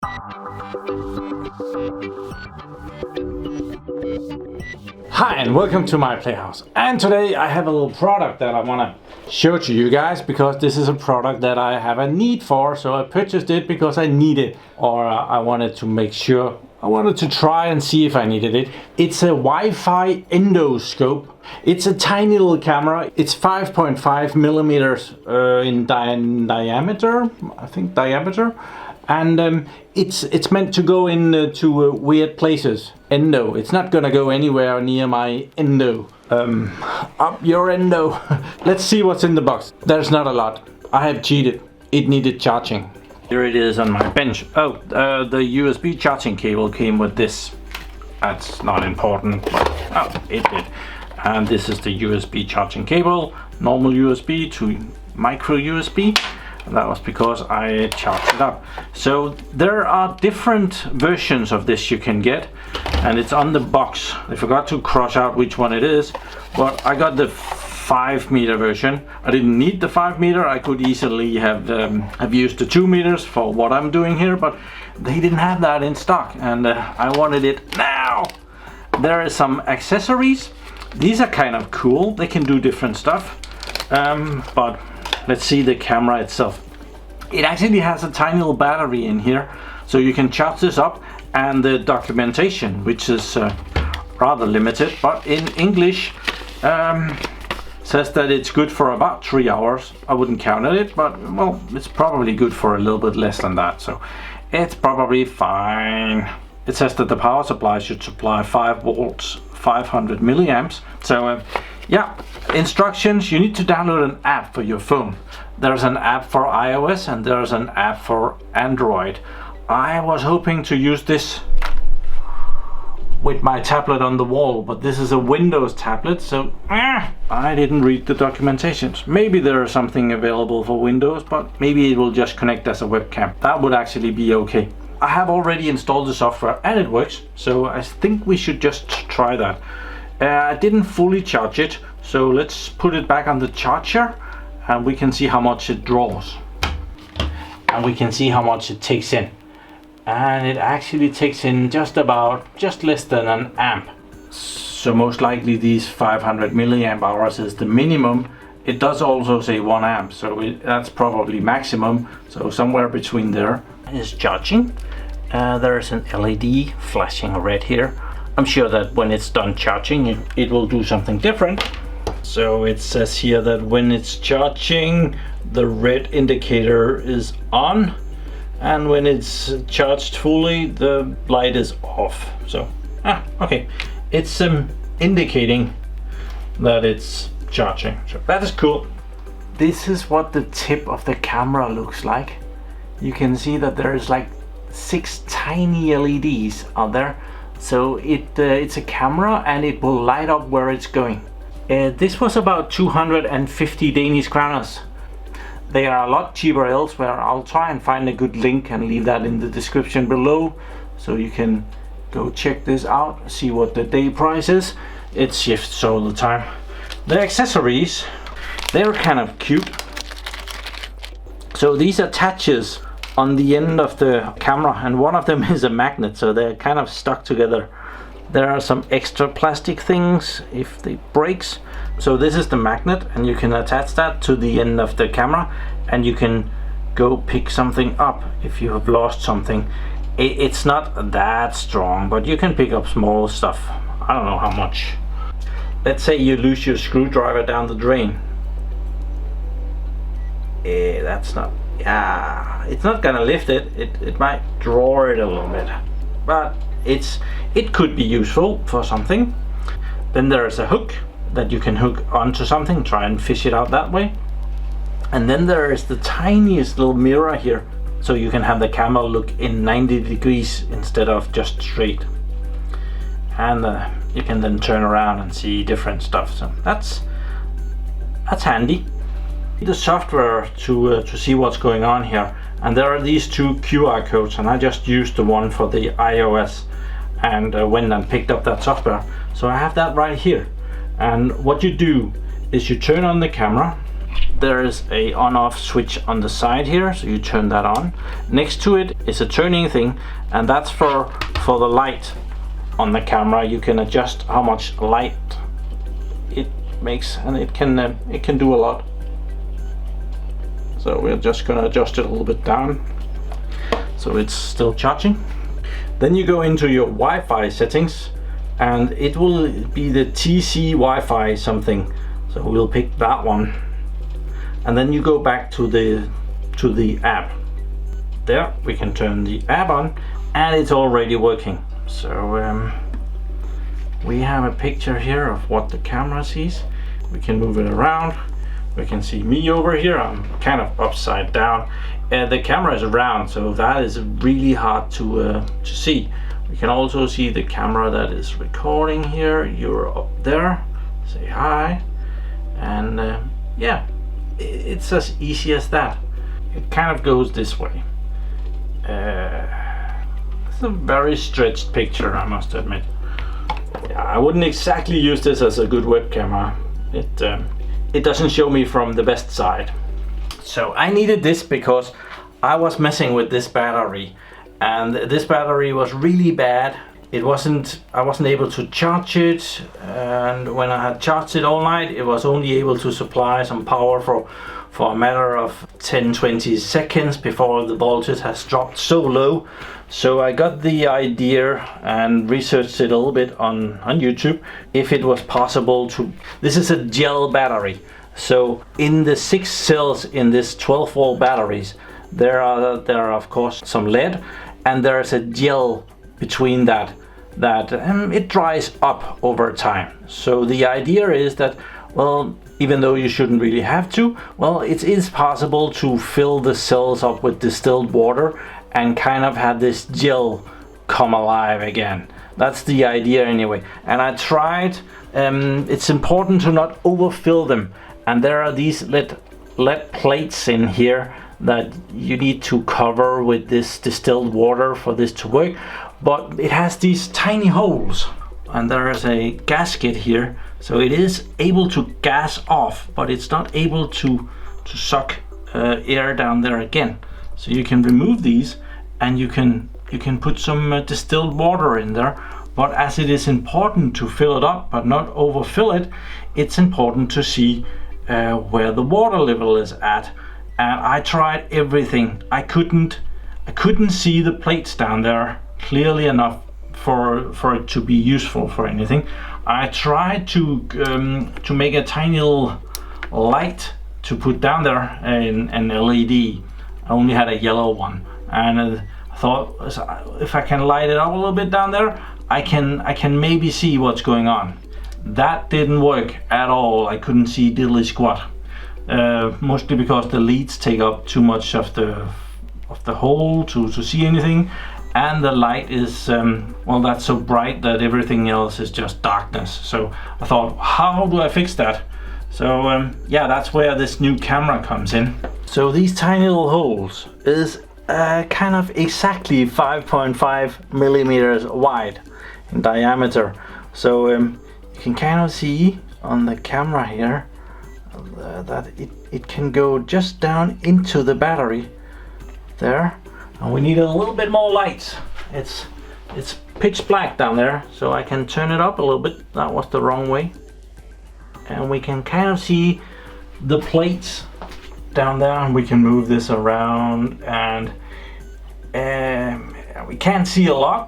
Hi and welcome to my PlayHouse, and today I have a little product that I want to show to you guys because this is a product that I have a need for. So I purchased it because I need it, or I wanted to make sure, I wanted to try and see if I needed it. It's a Wi-Fi endoscope. It's a tiny little camera. It's 5.5 millimeters in diameter, I think diameter. And it's meant to go into weird places. Endo. It's not gonna go anywhere near my endo. Up your endo. Let's see what's in the box. There's not a lot. I have cheated. It needed charging. Here it is on my bench. Oh, the USB charging cable came with this. That's not important, but oh, it did. And this is the USB charging cable. Normal USB to micro USB. That was because I charged it up. So there are different versions of this you can get, and it's on the box. I forgot to cross out which one it is, but I got the 5-meter version. I didn't need the 5-meter. I could easily have used the 2 meters for what I'm doing here, but they didn't have that in stock, and I wanted it now. There is some accessories. These are kind of cool. They can do different stuff, but let's see the camera itself. It actually has a tiny little battery in here, so you can charge this up, and the documentation, which is rather limited, but in English, says that it's good for about 3 hours. I wouldn't count it, but well, it's probably good for a little bit less than that, so it's probably fine. It says that the power supply should supply 5 volts, 500 milliamps. So yeah, instructions: you need to download an app for your phone. There's an app for iOS and there's an app for Android. I was hoping to use this with my tablet on the wall, but this is a Windows tablet, so I didn't read the documentations. Maybe there is something available for Windows, but maybe it will just connect as a webcam. That would actually be okay. I have already installed the software and it works, so I think we should just try that. I didn't fully charge it, so let's put it back on the charger and we can see how much it draws. And we can see how much it takes in. And it actually takes in just less than an amp. So most likely these 500 milliamp hours is the minimum. It does also say 1 amp, so that's probably maximum. So somewhere between there is charging. There's an LED flashing red here. I'm sure that when it's done charging, it will do something different. So it says here that when it's charging, the red indicator is on, and when it's charged fully, the light is off. So, okay, it's indicating that it's charging. So that is cool. This is what the tip of the camera looks like. You can see that there is like 6 tiny LEDs out there. So it's a camera and it will light up where it's going. This was about 250 Danish kroners. They are a lot cheaper elsewhere. I'll try and find a good link and leave that in the description below, so you can go check this out, see what the day price is. It shifts all the time. The accessories, they're kind of cute. So these attaches on the end of the camera, and one of them is a magnet, so they're kind of stuck together. There are some extra plastic things if it breaks. So this is the magnet, and you can attach that to the end of the camera, and you can go pick something up if you have lost something. It's not that strong, but you can pick up small stuff. I don't know how much. Let's say you lose your screwdriver down the drain. That's not, it's not gonna lift it. It might draw it a little bit, but it could be useful for something. Then there is a hook that you can hook onto something, try and fish it out that way. And then there is the tiniest little mirror here, so you can have the camera look in 90 degrees instead of just straight. And you can then turn around and see different stuff. So that's handy. The software to see what's going on here, and there are these 2 QR codes, and I just used the one for the iOS and went and picked up that software. So I have that right here, and what you do is you turn on the camera, there is a on-off switch on the side here, so you turn that on. Next to it is a turning thing, and that's for the light on the camera. You can adjust how much light it makes, and it can do a lot. So we're just gonna adjust it a little bit down so it's still charging. Then you go into your Wi-Fi settings, and it will be the TC Wi-Fi something, so we'll pick that one. And then you go back to the app. There we can turn the app on, and it's already working. So we have a picture here of what the camera sees. We can move it around. We can see me over here. I'm kind of upside down. The camera is round, so that is really hard to see. We can also see the camera that is recording here. You're up there. Say hi, and yeah, it's as easy as that. It kind of goes this way. It's a very stretched picture, I must admit. Yeah, I wouldn't exactly use this as a good web camera. It doesn't show me from the best side. So I needed this because I was messing with this battery, and this battery was really bad. I wasn't able to charge it, and when I had charged it all night, it was only able to supply some power for a matter of 10-20 seconds before the voltage has dropped so low. So I got the idea and researched it a little bit on YouTube if it was possible to. This is a gel battery, so in the 6 cells in this 12-volt batteries, there are of course some lead, and there's a gel between that it dries up over time. So the idea is that, well, even though you shouldn't really have to, well, it is possible to fill the cells up with distilled water and kind of have this gel come alive again. That's the idea anyway. And I tried. It's important to not overfill them, and there are these lead plates in here that you need to cover with this distilled water for this to work. But it has these tiny holes, and there is a gasket here, so it is able to gas off, but it's not able to suck air down there again. So you can remove these, and you can put some distilled water in there. But as it is important to fill it up but not overfill it, it's important to see where the water level is at. And I tried everything. I couldn't see the plates down there clearly enough for it to be useful for anything. I tried to make a tiny little light to put down there, an LED. I only had a yellow one, and I thought if I can light it up a little bit down there, I can maybe see what's going on. That didn't work at all. I couldn't see diddly squat. Mostly because the leads take up too much of the hole to see anything, and the light is well, that's so bright that everything else is just darkness. So I thought, how do I fix that? So yeah, that's where this new camera comes in. So these tiny little holes is kind of exactly 5.5 millimeters wide in diameter. So you can kind of see on the camera here that it can go just down into the battery there, and we need a little bit more light. It's pitch black down there, so I can turn it up a little bit. That was the wrong way, and we can kind of see the plates down there, and we can move this around, and we can't see a lot,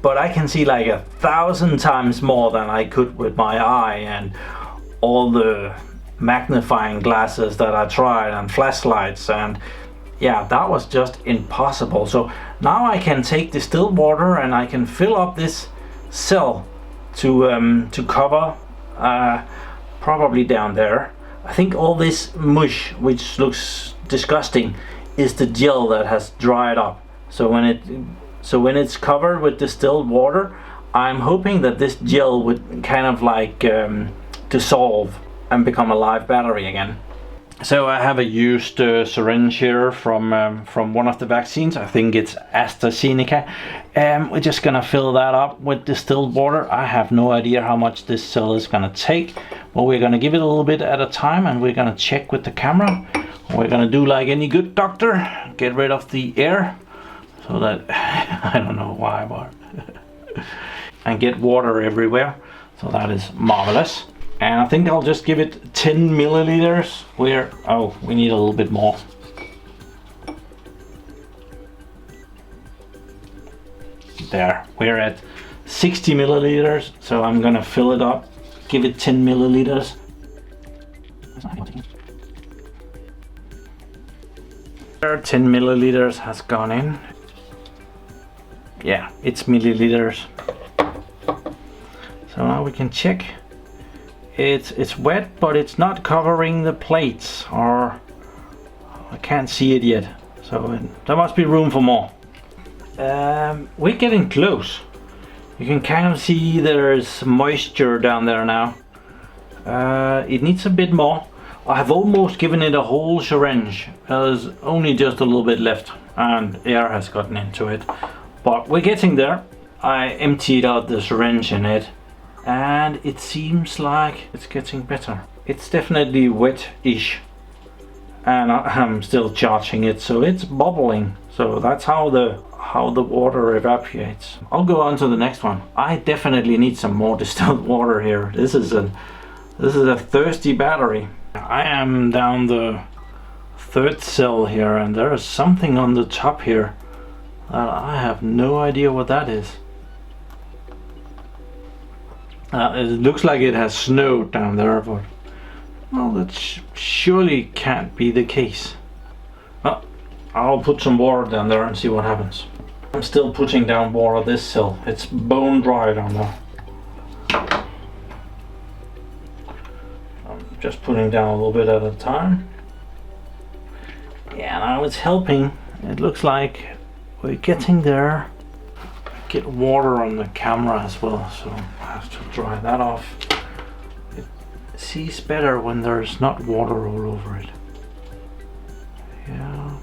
but I can see like 1,000 times more than I could with my eye, and all the magnifying glasses that I tried and flashlights, and yeah, that was just impossible. So now I can take distilled water and I can fill up this cell to cover probably down there. I think all this mush, which looks disgusting, is the gel that has dried up. So when it's covered with distilled water, I'm hoping that this gel would kind of like dissolve and become a live battery again. So I have a used syringe here from one of the vaccines. I think it's AstraZeneca. We're just gonna fill that up with distilled water. I have no idea how much this cell is gonna take, but we're gonna give it a little bit at a time, and we're gonna check with the camera. We're gonna do like any good doctor, get rid of the air, so that I don't know why, but and get water everywhere. So that is marvelous. And I think I'll just give it 10 milliliters. Oh, we need a little bit more. There, we're at 60 milliliters. So I'm gonna fill it up, give it 10 milliliters. 10 milliliters has gone in. Yeah, it's milliliters. So now we can check. It's wet, but it's not covering the plates, or I can't see it yet. So there must be room for more. We're getting close. You can kind of see there's moisture down there now. It needs a bit more. I have almost given it a whole syringe. There's only just a little bit left, and air has gotten into it. But we're getting there. I emptied out the syringe in it, and it seems like it's getting better. It's definitely wet-ish, and I'm still charging it, so it's bubbling. So that's how the water evaporates. I'll go on to the next one. I definitely need some more distilled water here. This is a thirsty battery. I am down the third cell here, and there is something on the top here that I have no idea what that is. It looks like it has snowed down there, but well, that surely can't be the case. Well, I'll put some water down there and see what happens. I'm still putting down water this cell. It's bone dry down there. I'm just putting down a little bit at a time. Yeah, now it's helping. It looks like we're getting there. Get water on the camera as well, so I have to dry that off. It sees better when there's not water all over it. Yeah,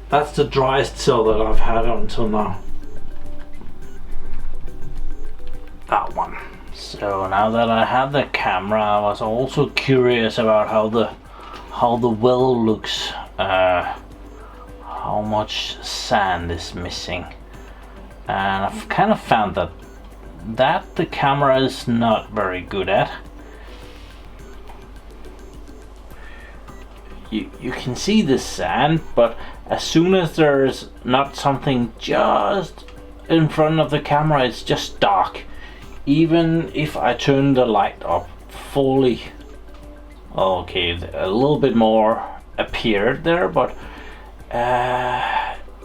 that's the driest cell that I've had until now. That one. So now that I have the camera, I was also curious about how the well looks. How much sand is missing. And I've kind of found that the camera is not very good at. You can see the sand, but as soon as there's not something just in front of the camera, it's just dark. Even if I turn the light up fully, okay, a little bit more appeared there, but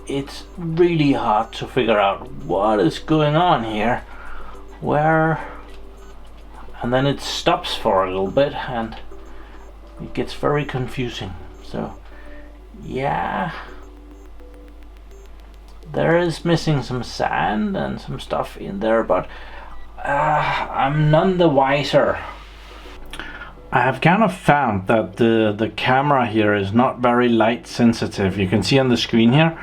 it's really hard to figure out what is going on here, where, and then it stops for a little bit and it gets very confusing. So yeah, there is missing some sand and some stuff in there, but I'm none the wiser. I have kind of found that the camera here is not very light sensitive. You can see on the screen here,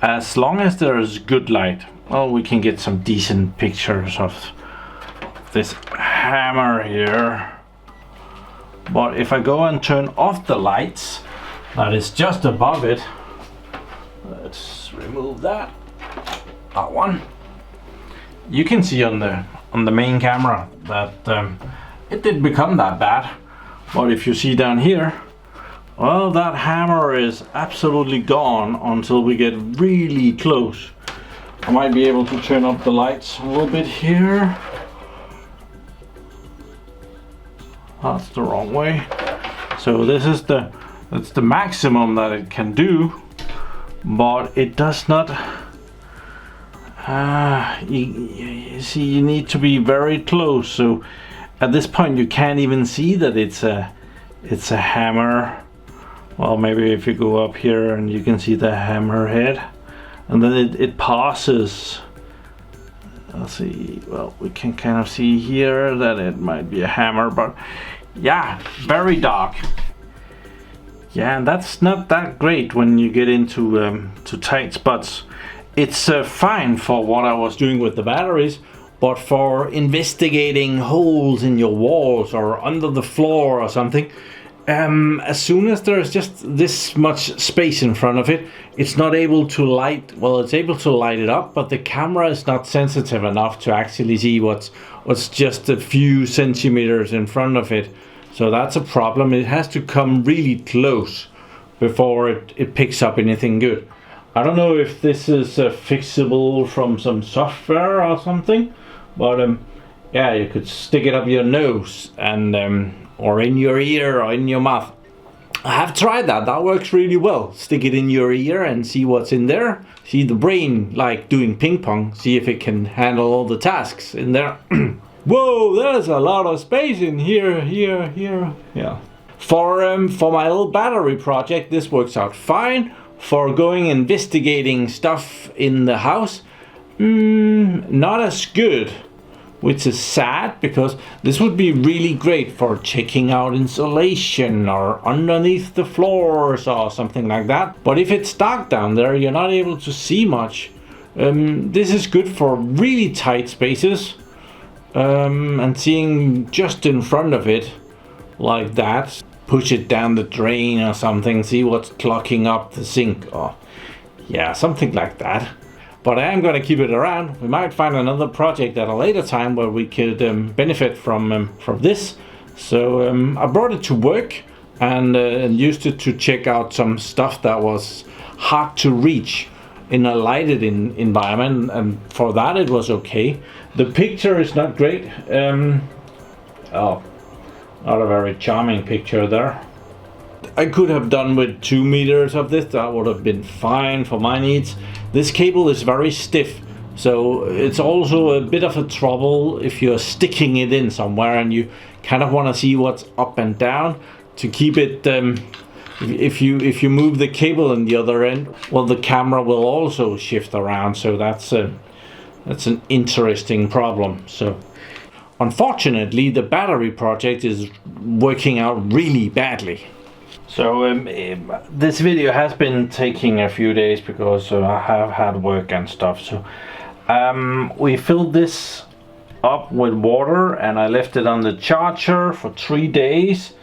as long as there is good light, well, we can get some decent pictures of this hammer here. But if I go and turn off the lights that is just above it, let's remove that one. You can see on the main camera that it didn't become that bad. But if you see down here, well, that hammer is absolutely gone until we get really close. I might be able to turn up the lights a little bit here. That's the wrong way. So this is that's the maximum that it can do, but it does not. You see, you need to be very close. So at this point, you can't even see that it's a hammer. Well, maybe if you go up here and you can see the hammer head, and then it passes. Let's see, well, we can kind of see here that it might be a hammer, but yeah, very dark. Yeah, and that's not that great when you get into to tight spots. It's fine for what I was doing with the batteries, but for investigating holes in your walls or under the floor or something, as soon as there's just this much space in front of it, it's not able to light, well, it's able to light it up, but the camera is not sensitive enough to actually see what's just a few centimeters in front of it. So that's a problem. It has to come really close before it picks up anything good. I don't know if this is fixable from some software or something, but yeah, you could stick it up your nose and or in your ear or in your mouth. I have tried that. That works really well. Stick it in your ear and see what's in there. See the brain like doing ping pong. See if it can handle all the tasks in there. Whoa, there's a lot of space in here. Yeah. For my little battery project, this works out fine. For going investigating stuff in the house, not as good, which is sad because this would be really great for checking out insulation or underneath the floors or something like that. But if it's dark down there, you're not able to see much. This is good for really tight spaces. And seeing just in front of it like that, push it down the drain or something, see what's clogging up the sink, or yeah, something like that. But I am going to keep it around. We might find another project at a later time where we could benefit from this. So I brought it to work and used it to check out some stuff that was hard to reach in a lighted environment, and for that it was okay. The picture is not great. Oh, not a very charming picture there. I could have done with 2 meters of this. That would have been fine for my needs. This cable is very stiff, so it's also a bit of a trouble if you're sticking it in somewhere and you kind of want to see what's up and down to keep it. If you move the cable in the other end, well, the camera will also shift around. So that's an interesting problem. So unfortunately, the battery project is working out really badly. So this video has been taking a few days because I have had work and stuff. So we filled this up with water and I left it on the charger for 3 days,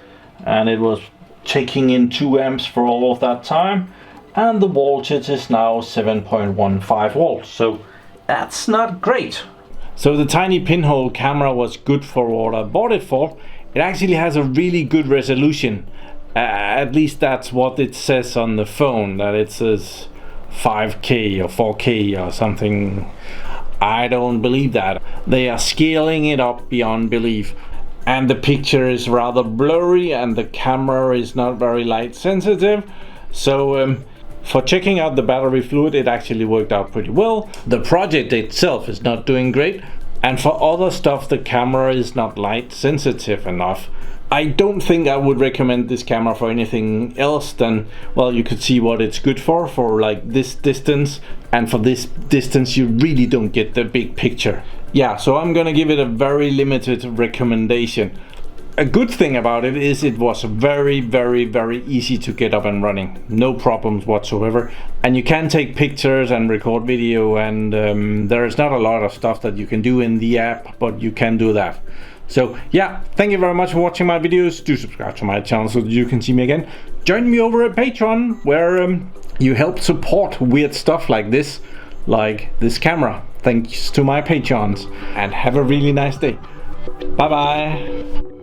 and it was taking in 2 amps for all of that time, and the voltage is now 7.15 volts. So that's not great. So the tiny pinhole camera was good for what I bought it for. It actually has a really good resolution. At least that's what it says on the phone, that it says 5K or 4K or something. I don't believe that. They are scaling it up beyond belief. And the picture is rather blurry and the camera is not very light sensitive. So for checking out the battery fluid, it actually worked out pretty well. The project itself is not doing great. And for other stuff, the camera is not light sensitive enough. I don't think I would recommend this camera for anything else than, well, you could see what it's good for like this distance, and for this distance you really don't get the big picture. Yeah, so I'm gonna give it a very limited recommendation. A good thing about it is it was very easy to get up and running, no problems whatsoever, and you can take pictures and record video, and there is not a lot of stuff that you can do in the app, but you can do that. So yeah, thank you very much for watching my videos. Do subscribe to my channel so that you can see me again. Join me over at Patreon, where you help support weird stuff like this camera. Thanks to my Patreons, and have a really nice day. Bye bye.